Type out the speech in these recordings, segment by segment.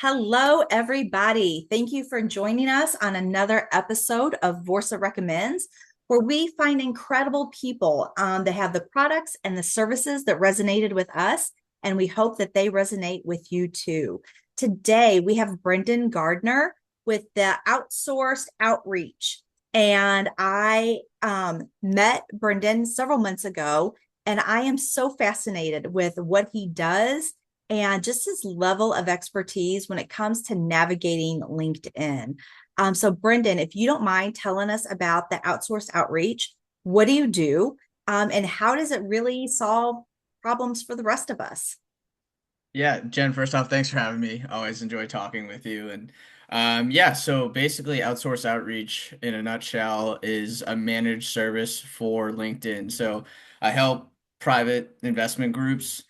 Hello, everybody. Thank you for joining us on another episode of Vorsa Recommends, where we find incredible people that have the products and the services that resonated with us, and we hope that they resonate with you too. Today, we have Brendan Gardner with the Outsourced Outreach. And I met Brendan several months ago, and I am so fascinated with what he does and just his level of expertise when it comes to navigating LinkedIn. So, Brendan, if you don't mind telling us about the outsourced outreach, what do you do? And how does it really solve problems for the rest of us? Yeah, Jen, first off, thanks for having me. Always enjoy talking with you. And so basically, outsource outreach in a nutshell is a managed service for LinkedIn. So I help private investment groups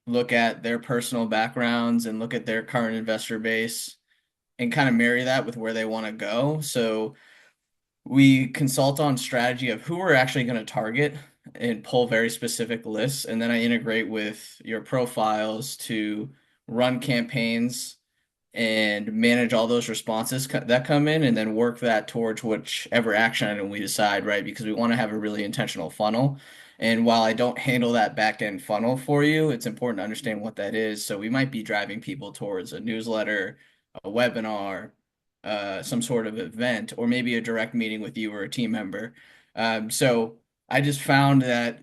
look at their personal backgrounds and look at their current investor base and kind of marry that with where they want to go. So we consult on strategy of who we're actually going to target and pull very specific lists. And then I integrate with your profiles to run campaigns and manage all those responses that come in and then work that towards whichever action item we decide, right? Because we want to have a really intentional funnel. And while I don't handle that back end funnel for you, it's important to understand what that is. So we might be driving people towards a newsletter, a webinar, some sort of event, or maybe a direct meeting with you or a team member. So I just found that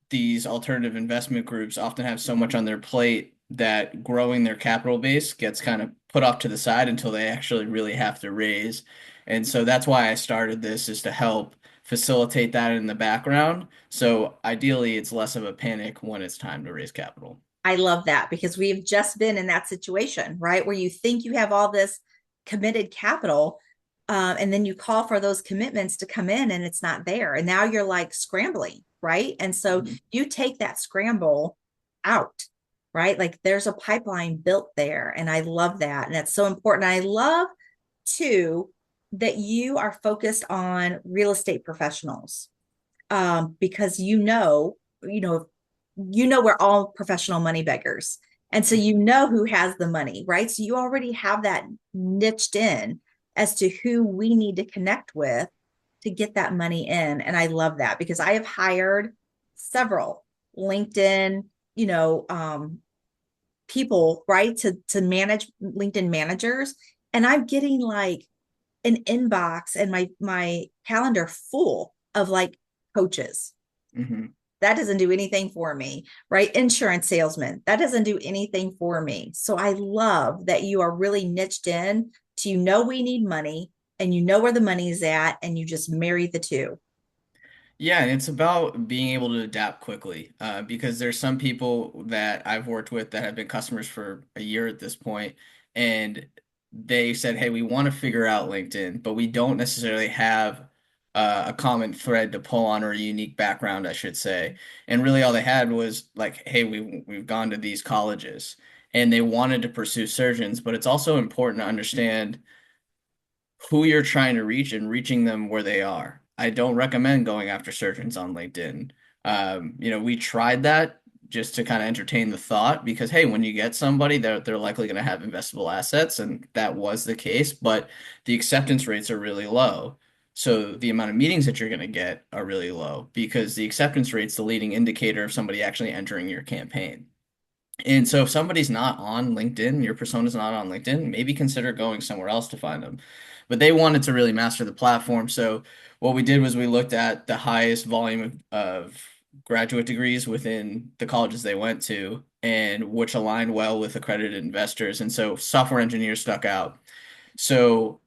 these alternative investment groups often have so much on their plate that growing their capital base gets kind of put off to the side until they actually really have to raise. And so that's why I started this is to help facilitate that in the background. So ideally, it's less of a panic when it's time to raise capital. I love that because we've just been in that situation, right? Where you think you have all this committed capital, and then you call for those commitments to come in and it's not there. And now you're like scrambling, right? And so Mhm. you take that scramble out, right? Like there's a pipeline built there. And I love that. And that's so important. I love too that you are focused on real estate professionals, because we're all professional money beggars. And so you know who has the money, right? So you already have that niched in as to who we need to connect with to get that money in. And I love that because I have hired several LinkedIn, you know, people, right, to manage LinkedIn managers. And I'm getting like an inbox and my calendar full of like coaches. Mhm. That doesn't do anything for me, right? Insurance salesman, that doesn't do anything for me. So I love that you are really niched in to we need money and you know where the money is at and you just marry the two. Yeah, and it's about being able to adapt quickly because there's some people that I've worked with that have been customers for a year at this point, and they said, "Hey, we want to figure out LinkedIn, but we don't necessarily have a common thread to pull on or a unique background, I should say." And really, all they had was like, "Hey, we've gone to these colleges," and they wanted to pursue surgeons, but it's also important to understand who you're trying to reach and reaching them where they are. I don't recommend going after surgeons on LinkedIn. We tried that just to kind of entertain the thought because, hey, when you get somebody, they're likely going to have investable assets, and that was the case, but the acceptance rates are really low. So the amount of meetings that you're going to get are really low because the acceptance rate's the leading indicator of somebody actually entering your campaign. And so if somebody's not on LinkedIn, your persona's not on LinkedIn, maybe consider going somewhere else to find them. But they wanted to really master the platform. So what we did was we looked at the highest volume of graduate degrees within the colleges they went to and which aligned well with accredited investors. And so software engineers stuck out. So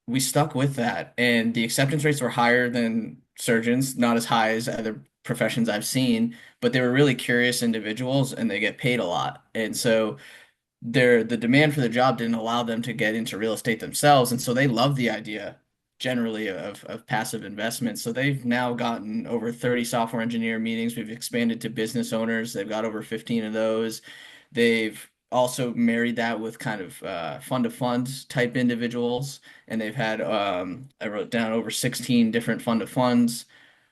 we stuck with that, and the acceptance rates were higher than surgeons, not as high as other professions I've seen, but they were really curious individuals and they get paid a lot. And so the demand for the job didn't allow them to get into real estate themselves, and so they love the idea generally of passive investment. So they've now gotten over 30 software engineer meetings. We've expanded to business owners. They've got over 15 of those. They've also married that with kind of fund of funds type individuals, and they've had I wrote down over 16 different fund of funds.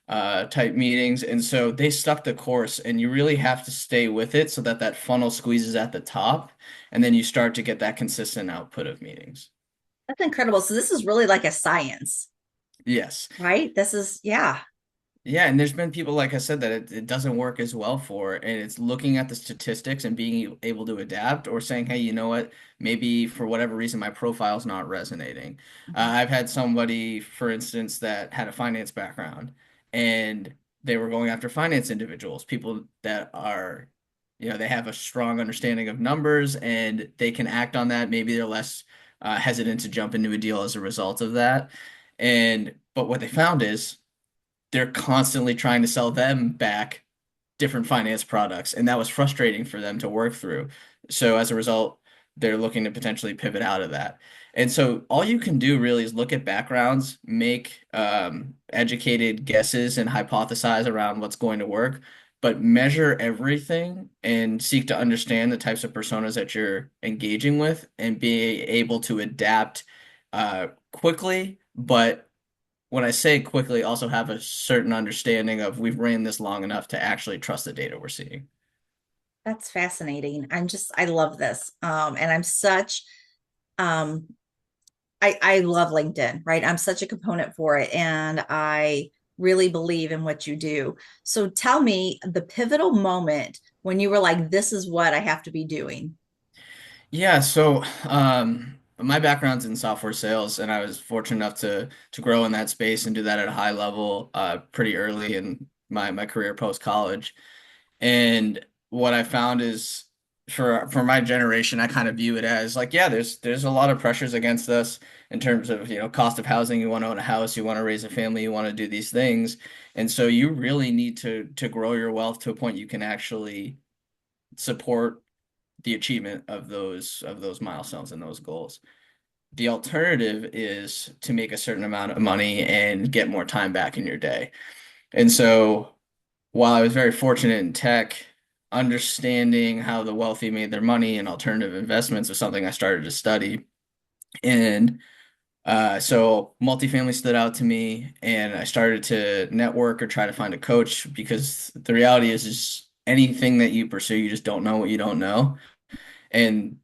type meetings. And so they stuck the course, and you really have to stay with it so that that funnel squeezes at the top, and then you start to get that consistent output of meetings. That's incredible. So this is really like a science, Yes. right? This is, yeah. Yeah, and there's been people, like I said, that it doesn't work as well for, and it's looking at the statistics and being able to adapt or saying, hey, you know what, maybe for whatever reason my profile's not resonating. Mhm. I've had somebody, for instance, that had a finance background, and they were going after finance individuals, people that are, they have a strong understanding of numbers and they can act on that. Maybe they're less hesitant to jump into a deal as a result of that. But what they found is they're constantly trying to sell them back different finance products, and that was frustrating for them to work through. So as a result, they're looking to potentially pivot out of that. And so all you can do really is look at backgrounds, make educated guesses, and hypothesize around what's going to work, but measure everything and seek to understand the types of personas that you're engaging with and be able to adapt quickly, but when I say quickly, also have a certain understanding of we've ran this long enough to actually trust the data we're seeing. That's fascinating. I love this. And I'm such, um, I love LinkedIn, right? I'm such a component for it. And I really believe in what you do. So tell me the pivotal moment when you were like, this is what I have to be doing. Yeah, so my background's in software sales, and I was fortunate enough to grow in that space and do that at a high level pretty early in my career post college. And what I found is for my generation, I kind of view it as like, yeah, there's a lot of pressures against us in terms of, cost of housing. You want to own a house, you want to raise a family, you want to do these things. And so you really need to grow your wealth to a point you can actually support the achievement of those milestones and those goals. The alternative is to make a certain amount of money and get more time back in your day. And so while I was very fortunate in tech, understanding how the wealthy made their money and alternative investments was something I started to study. And so multifamily stood out to me, and I started to network or try to find a coach because the reality is anything that you pursue, you just don't know what you don't know. And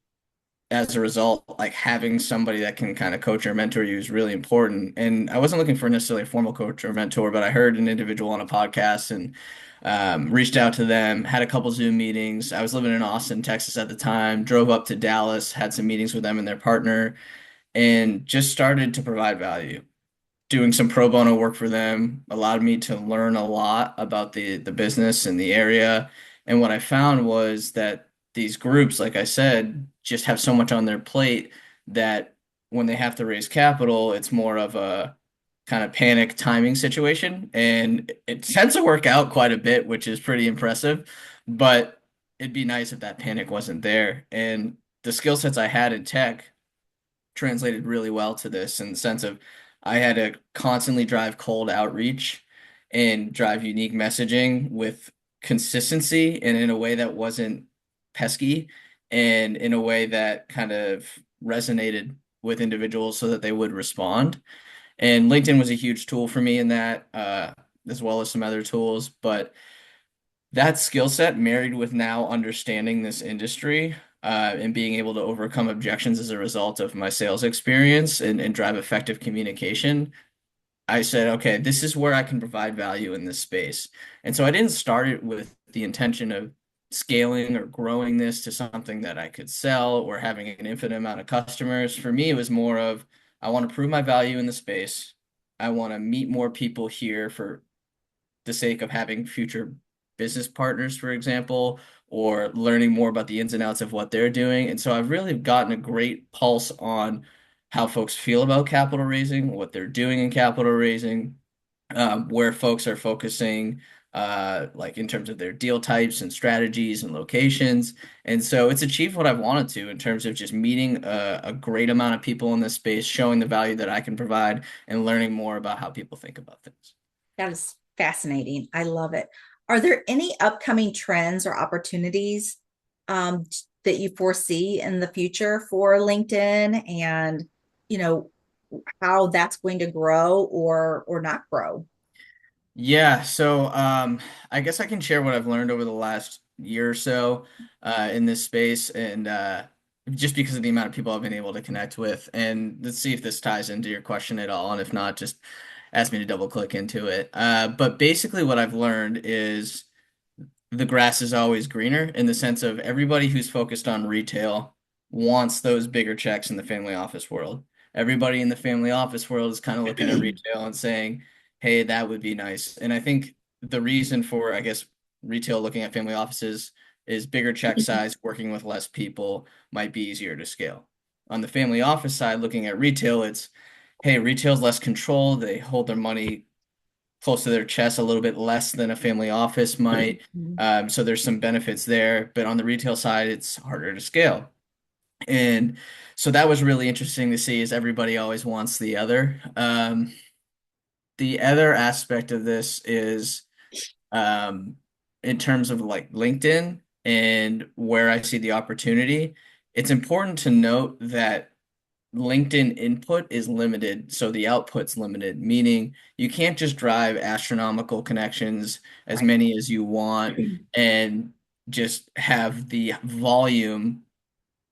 as a result, like having somebody that can kind of coach or mentor you is really important. And I wasn't looking for necessarily a formal coach or mentor, but I heard an individual on a podcast and reached out to them, had a couple Zoom meetings. I was living in Austin, Texas at the time, drove up to Dallas, had some meetings with them and their partner, and just started to provide value. Doing some pro bono work for them allowed me to learn a lot about the business and the area. And what I found was that these groups, like I said, just have so much on their plate that when they have to raise capital, it's more of a kind of panic timing situation. And it tends to work out quite a bit, which is pretty impressive. But it'd be nice if that panic wasn't there. And the skill sets I had in tech translated really well to this in the sense of I had to constantly drive cold outreach and drive unique messaging with consistency and in a way that wasn't pesky and in a way that kind of resonated with individuals so that they would respond. And LinkedIn was a huge tool for me in that, as well as some other tools. But that skill set married with now understanding this industry and being able to overcome objections as a result of my sales experience and drive effective communication, I said, okay, this is where I can provide value in this space. And so I didn't start it with the intention of scaling or growing this to something that I could sell or having an infinite amount of customers. For me, it was more of I want to prove my value in the space. I want to meet more people here for the sake of having future business partners, for example, or learning more about the ins and outs of what they're doing. And so I've really gotten a great pulse on how folks feel about capital raising, what they're doing in capital raising, where folks are focusing, like in terms of their deal types and strategies and locations. And so it's achieved what I've wanted to in terms of just meeting a great amount of people in this space, showing the value that I can provide, and learning more about how people think about things. That is fascinating. I love it. Are there any upcoming trends or opportunities um, that you foresee in the future for LinkedIn and, you know, how that's going to grow or not grow? Yeah, so I guess I can share what I've learned over the last year or so in this space, and just because of the amount of people I've been able to connect with. And let's see if this ties into your question at all, and if not, just ask me to double click into it. But basically, what I've learned is the grass is always greener in the sense of everybody who's focused on retail wants those bigger checks in the family office world. Everybody in the family office world is kind of looking at retail and saying, hey, that would be nice. And I think the reason for, I guess, retail looking at family offices is bigger check size, working with less people might be easier to scale. On the family office side, looking at retail, it's, hey, retail's less control. They hold their money close to their chest a little bit less than a family office might. Mhm. So there's some benefits there, but on the retail side, it's harder to scale. And so that was really interesting to see is everybody always wants the other. The other aspect of this is um, in terms of like LinkedIn and where I see the opportunity, it's important to note that LinkedIn input is limited, so the output's limited, meaning you can't just drive astronomical connections, as Right. many as you want, and just have the volume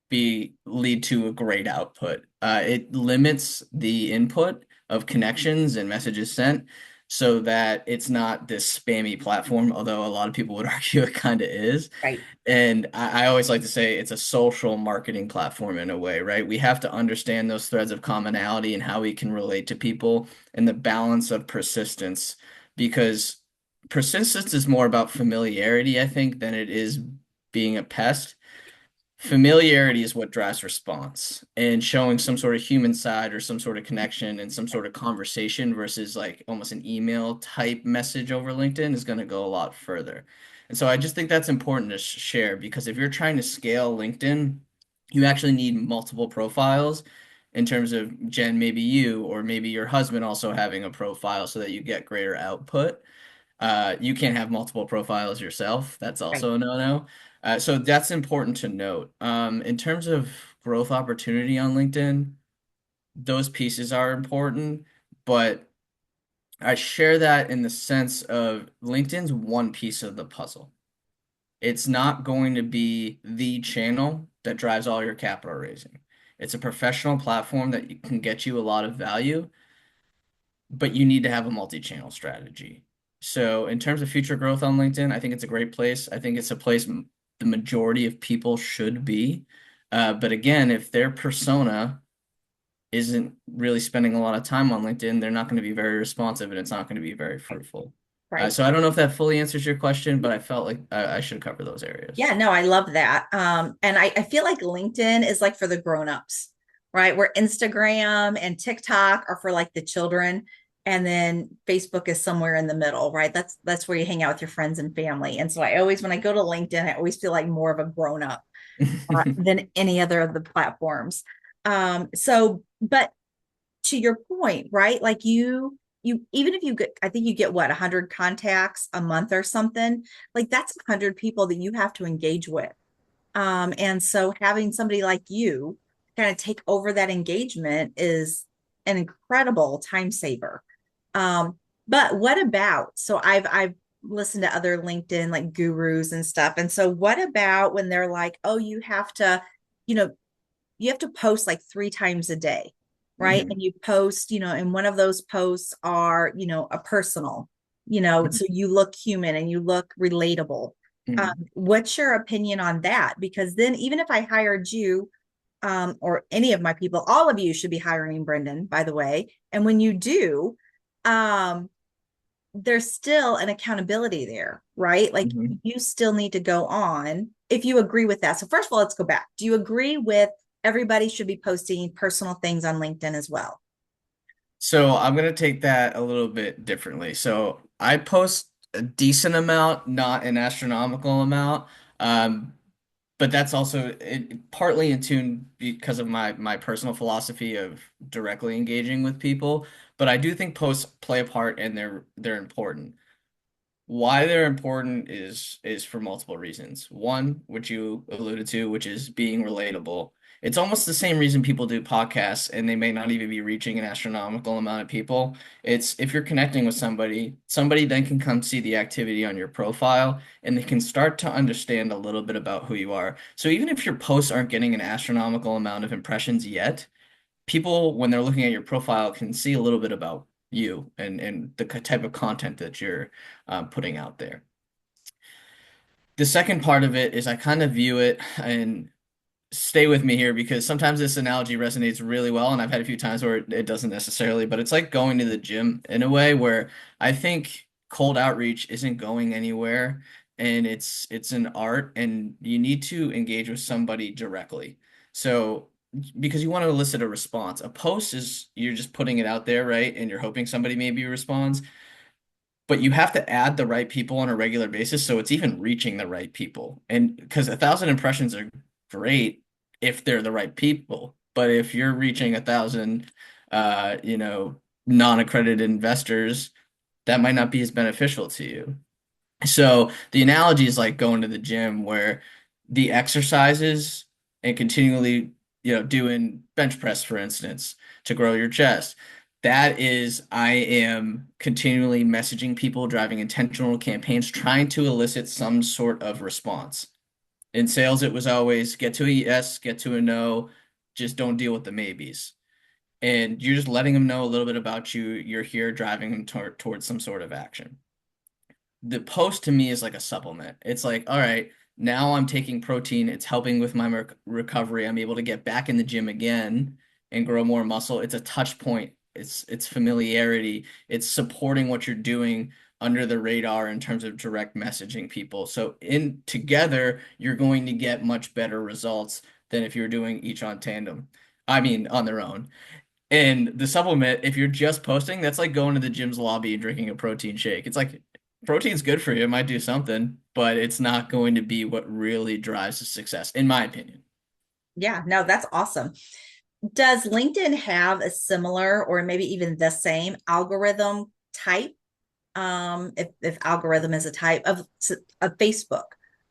be lead to a great output. It limits the input of connections and messages sent so that it's not this spammy platform, although a lot of people would argue it kind of is. Right. And I always like to say it's a social marketing platform in a way, right? We have to understand those threads of commonality and how we can relate to people and the balance of persistence, because persistence is more about familiarity, I think, than it is being a pest. Familiarity is what drives response, and showing some sort of human side or some sort of connection and some sort of conversation versus like almost an email type message over LinkedIn is going to go a lot further. And so I just think that's important to share because if you're trying to scale LinkedIn, you actually need multiple profiles in terms of Jen, maybe you or maybe your husband also having a profile so that you get greater output. You can't have multiple profiles yourself. That's Right. also a no-no. So that's important to note. In terms of growth opportunity on LinkedIn, those pieces are important, but I share that in the sense of LinkedIn's one piece of the puzzle. It's not going to be the channel that drives all your capital raising. It's a professional platform that can get you a lot of value, but you need to have a multi-channel strategy. So in terms of future growth on LinkedIn, I think it's a great place. I think it's a place the majority of people should be. But again, if their persona isn't really spending a lot of time on LinkedIn, they're not going to be very responsive and it's not going to be very Right. fruitful. Right. So I don't know if that fully answers your question, but I felt like I should cover those areas. Yeah, no, I love that. And I feel like LinkedIn is like for the grown-ups, right? Where Instagram and TikTok are for like the children, and then Facebook is somewhere in the middle, right? That's where you hang out with your friends and family. And so I always, when I go to LinkedIn, I always feel like more of a grown-up than any other of the platforms. But to your point, right? Like you even if you get, I think you get what, 100 contacts a month or something, like that's 100 people that you have to engage with. And so having somebody like you kind of take over that engagement is an incredible time saver. But what about, so I've listened to other LinkedIn like gurus and stuff. And so what about when they're like, oh, you know, you have to post like 3 times a day, right? Mhm. And you post, and one of those posts are, a personal, so you look human and you look relatable. Mhm. What's your opinion on that? Because then even if I hired you, or any of my people, all of you should be hiring Brendan, by the way. And when you do, um, there's still an accountability there, right? Like Mhm. you still need to go on if you agree with that. So, first of all, let's go back. Do you agree with everybody should be posting personal things on LinkedIn as well? So I'm gonna take that a little bit differently. So I post a decent amount, not an astronomical amount. Um, but that's also partly in tune because of my personal philosophy of directly engaging with people. But I do think posts play a part and they're important. Why they're important is for multiple reasons. One, which you alluded to, which is being relatable. It's almost the same reason people do podcasts and they may not even be reaching an astronomical amount of people. It's if you're connecting with somebody, somebody then can come see the activity on your profile and they can start to understand a little bit about who you are. So even if your posts aren't getting an astronomical amount of impressions yet, people, when they're looking at your profile, can see a little bit about you and the type of content that you're putting out there. The second part of it is I kind of view it, and stay with me here because sometimes this analogy resonates really well, and I've had a few times where it doesn't necessarily, but it's like going to the gym in a way where I think cold outreach isn't going anywhere, and it's an art, and you need to engage with somebody directly. So because you want to elicit a response. A post is you're just putting it out there, right? And you're hoping somebody maybe responds, but you have to add the right people on a regular basis so it's even reaching the right people. And because 1,000 impressions are great if they're the right people, but if you're reaching 1,000 you know, non-accredited investors, that might not be as beneficial to you. So the analogy is like going to the gym where the exercises and continually, doing bench press, for instance, to grow your chest. That is, I am continually messaging people, driving intentional campaigns, trying to elicit some sort of response. In sales, it was always get to a yes, get to a no, just don't deal with the maybes. And you're just letting them know a little bit about you. You're here driving them towards some sort of action. The post to me is like a supplement. It's like, all right, now I'm taking protein. It's helping with my recovery. I'm able to get back in the gym again and grow more muscle. It's a touch point. It's familiarity. It's supporting what you're doing under the radar in terms of direct messaging people. So in together, you're going to get much better results than if you're doing each on tandem. I mean, on their own. And the supplement, if you're just posting, that's like going to the gym's lobby and drinking a protein shake. It's like protein's good for you, it might do something, but it's not going to be what really drives the success, in my opinion. Yeah, no, that's awesome. Does LinkedIn have a similar or maybe even the same algorithm type? If algorithm is a type of Facebook,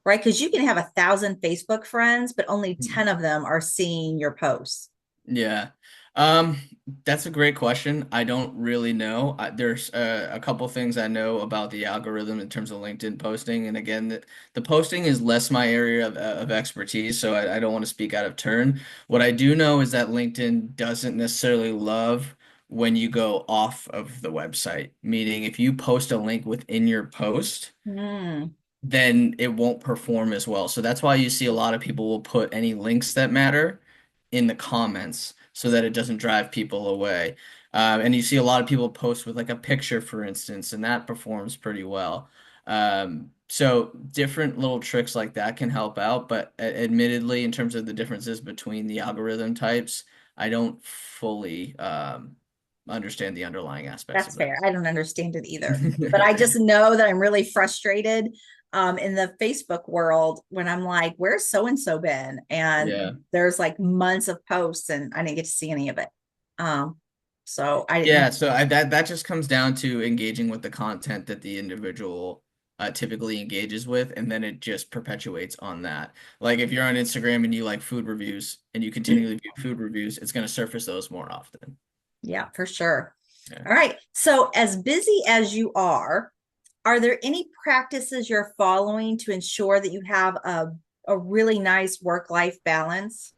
right? Because you can have 1,000 Facebook friends, but only 10 of them are seeing your posts. Yeah. Um, that's a great question. I don't really know. There's a couple things I know about the algorithm in terms of LinkedIn posting. And again, the posting is less my area of expertise, so I don't want to speak out of turn. What I do know is that LinkedIn doesn't necessarily love when you go off of the website, meaning if you post a link within your post, Hmm. then it won't perform as well. So that's why you see a lot of people will put any links that matter in the comments so that it doesn't drive people away. And you see a lot of people post with like a picture, for instance, and that performs pretty well. So different little tricks like that can help out, but admittedly, in terms of the differences between the algorithm types, I don't fully understand the underlying aspects That's of it. fair. I don't understand it either, but I just know that I'm really frustrated in the Facebook world when I'm like, where's so and so been? And Yeah. there's like months of posts and I didn't get to see any of it. Um, so I didn't. Yeah, so that just comes down to engaging with the content that the individual typically engages with, and then it just perpetuates on that. Like if you're on Instagram and you like food reviews and you continually view food reviews, it's going to surface those more often. Yeah, for sure. Yeah. All right. So, as busy as you are there any practices you're following to ensure that you have a really nice work-life balance?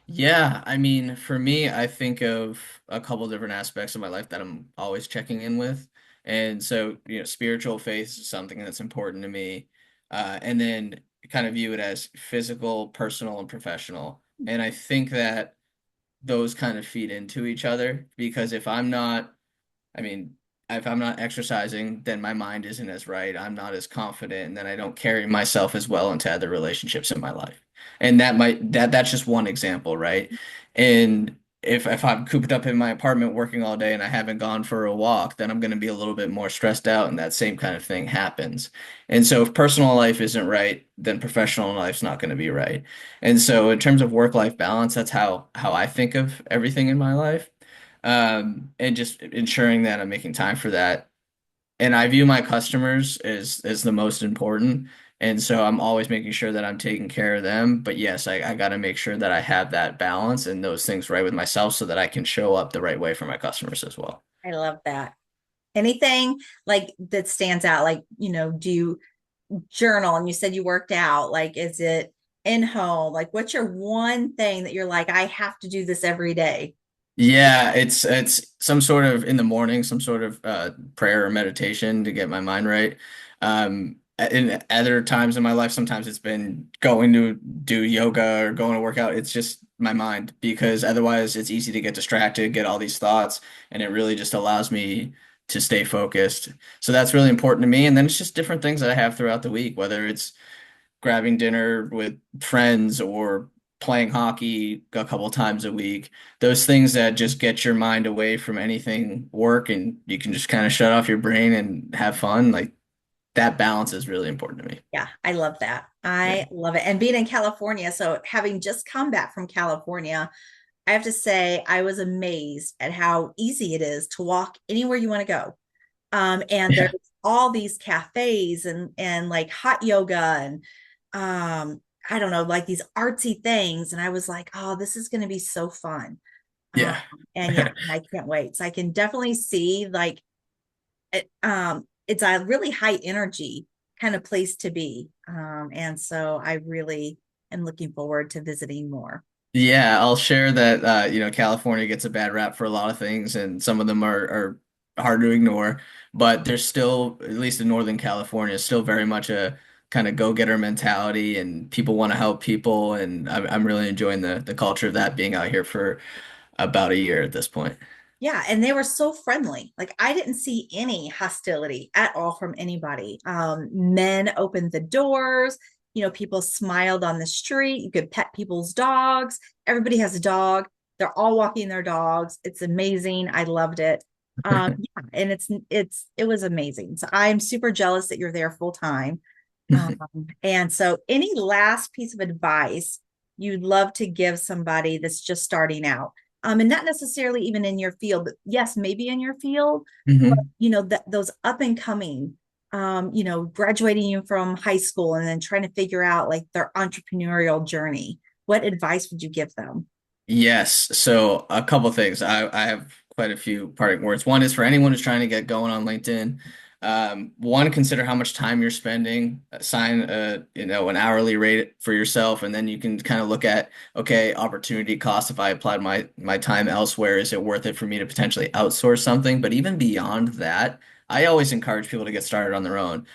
Yeah, I mean, for me, I think of a couple different aspects of my life that I'm always checking in with. And so, spiritual faith is something that's important to me. And then kind of view it as physical, personal, and professional. And I think that those kind of feed into each other because I mean, if I'm not exercising, then my mind isn't as right. I'm not as confident, and then I don't carry myself as well into other relationships in my life. And that's just one example, right? And if I'm cooped up in my apartment working all day and I haven't gone for a walk, then I'm going to be a little bit more stressed out, and that same kind of thing happens. And so if personal life isn't right, then professional life's not going to be right. And so in terms of work-life balance, that's how I think of everything in my life, and just ensuring that I'm making time for that. And I view my customers as the most important. And so I'm always making sure that I'm taking care of them. But yes, I got to make sure that I have that balance and those things right with myself so that I can show up the right way for my customers as well. I love that. Anything like that stands out? Like, do you journal and you said you worked out? Like, is it in home? Like, what's your one thing that you're like, I have to do this every day? Yeah, it's some sort of in the morning, some sort of prayer or meditation to get my mind right. In other times in my life, sometimes it's been going to do yoga or going to work out. It's just my mind because otherwise it's easy to get distracted, get all these thoughts, and it really just allows me to stay focused. So that's really important to me. And then it's just different things that I have throughout the week, whether it's grabbing dinner with friends or playing hockey a couple times a week. Those things that just get your mind away from anything work and you can just kind of shut off your brain and have fun. Like that balance is really important to me. Yeah, I love that. Yeah. I love it. And being in California, so having just come back from California, I have to say I was amazed at how easy it is to walk anywhere you want to go. And there's Yeah. all these cafes and like hot yoga and I don't know, like these artsy things. And I was like, oh, this is going to be so fun. Um, Yeah. and yeah, I can't wait. So I can definitely see like it's a really high energy kind of place to be. And so I really am looking forward to visiting more. Yeah, I'll share that California gets a bad rap for a lot of things and some of them are hard to ignore, but there's still, at least in Northern California, still very much a kind of go-getter mentality and people want to help people and I'm really enjoying the culture of that being out here for about a year at this point. Yeah, and they were so friendly. Like I didn't see any hostility at all from anybody. Men opened the doors, people smiled on the street. You could pet people's dogs. Everybody has a dog. They're all walking their dogs. It's amazing. I loved it. Yeah, and it was amazing. So I'm super jealous that you're there full time. Um, and so any last piece of advice you'd love to give somebody that's just starting out? And not necessarily even in your field, but yes, maybe in your field, but Mhm. that those up and coming, graduating from high school and then trying to figure out like their entrepreneurial journey. What advice would you give them? Yes. So a couple things. I have quite a few parting words. One is for anyone who's trying to get going on LinkedIn. One, consider how much time you're spending. Assign an hourly rate for yourself, and then you can kind of look at, okay, opportunity cost. If I applied my time elsewhere, is it worth it for me to potentially outsource something? But even beyond that, I always encourage people to get started on their own.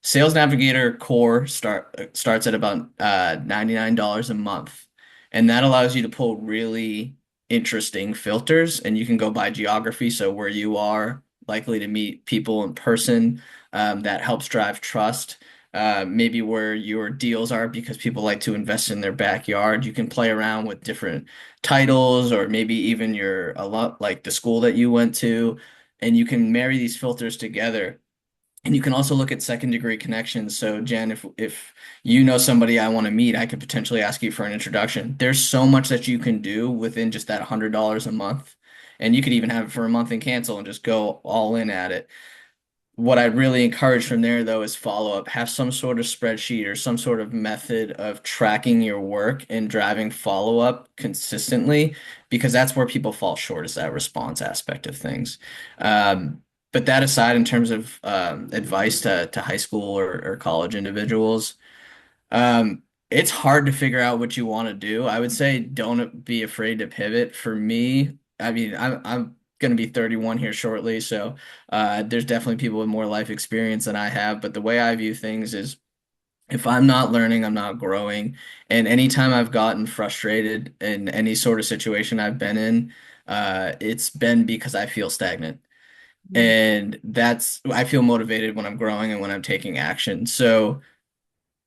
Sales Navigator Core starts at about $99 a month, and that allows you to pull really interesting filters, and you can go by geography, so where you are likely to meet people in person. That helps drive trust. Maybe where your deals are because people like to invest in their backyard. You can play around with different titles, or maybe even your a lot like the school that you went to, and you can marry these filters together and you can also look at second degree connections. So Jen, if you know somebody I want to meet, I could potentially ask you for an introduction. There's so much that you can do within just that $100 a month. And you could even have it for a month and cancel and just go all in at it. What I'd really encourage from there, though, is follow up. Have some sort of spreadsheet or some sort of method of tracking your work and driving follow up consistently, because that's where people fall short is that response aspect of things. But that aside, in terms of advice to high school or college individuals, it's hard to figure out what you want to do. I would say don't be afraid to pivot. For me, I mean, I'm going to be 31 here shortly, so there's definitely people with more life experience than I have. But the way I view things is if I'm not learning, I'm not growing. And anytime I've gotten frustrated in any sort of situation I've been in, it's been because I feel stagnant. Mm. And I feel motivated when I'm growing and when I'm taking action. So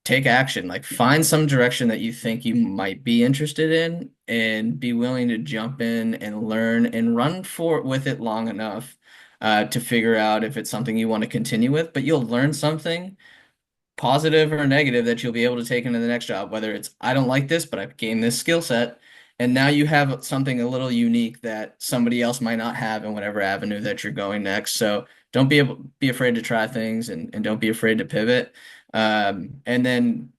take action. Like find some direction that you think you might be interested in and be willing to jump in and learn and run for with it long enough to figure out if it's something you want to continue with. But you'll learn something positive or negative that you'll be able to take into the next job, whether it's I don't like this, but I've gained this skill set. And now you have something a little unique that somebody else might not have in whatever avenue that you're going next. So don't be afraid to try things and don't be afraid to pivot. And then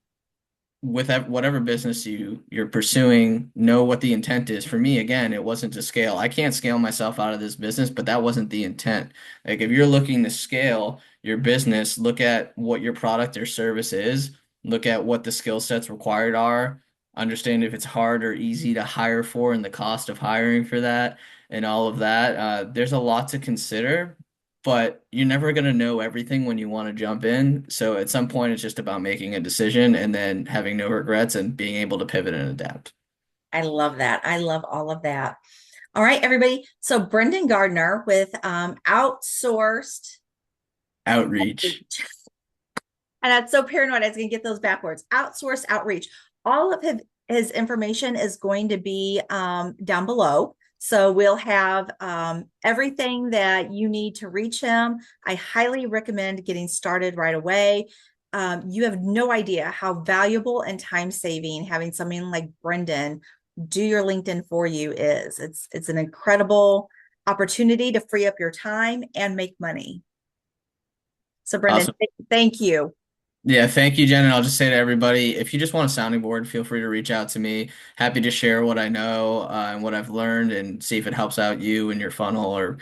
with whatever business you're pursuing, know what the intent is. For me, again, it wasn't to scale. I can't scale myself out of this business, but that wasn't the intent. Like if you're looking to scale your business, look at what your product or service is, look at what the skill sets required are, understand if it's hard or easy to hire for and the cost of hiring for that and all of that. There's a lot to consider, but you're never going to know everything when you want to jump in. So at some point, it's just about making a decision and then having no regrets and being able to pivot and adapt. I love that. I love all of that. All right, everybody. So Brendan Gardner with Outsourced. Outreach. And I'm so paranoid I was going to get those backwards. Outsourced outreach. All of his information is going to be down below. So we'll have everything that you need to reach him. I highly recommend getting started right away. You have no idea how valuable and time saving having someone like Brendan do your LinkedIn for you is. It's an incredible opportunity to free up your time and make money. So Brendan, Awesome. thank you. Yeah, thank you, Jen. And I'll just say to everybody, if you just want a sounding board, feel free to reach out to me. Happy to share what I know and what I've learned and see if it helps out you and your funnel or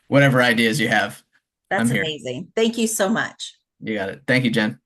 whatever ideas you have. I'm That's here. amazing. Thank you so much. You got it. Thank you, Jen.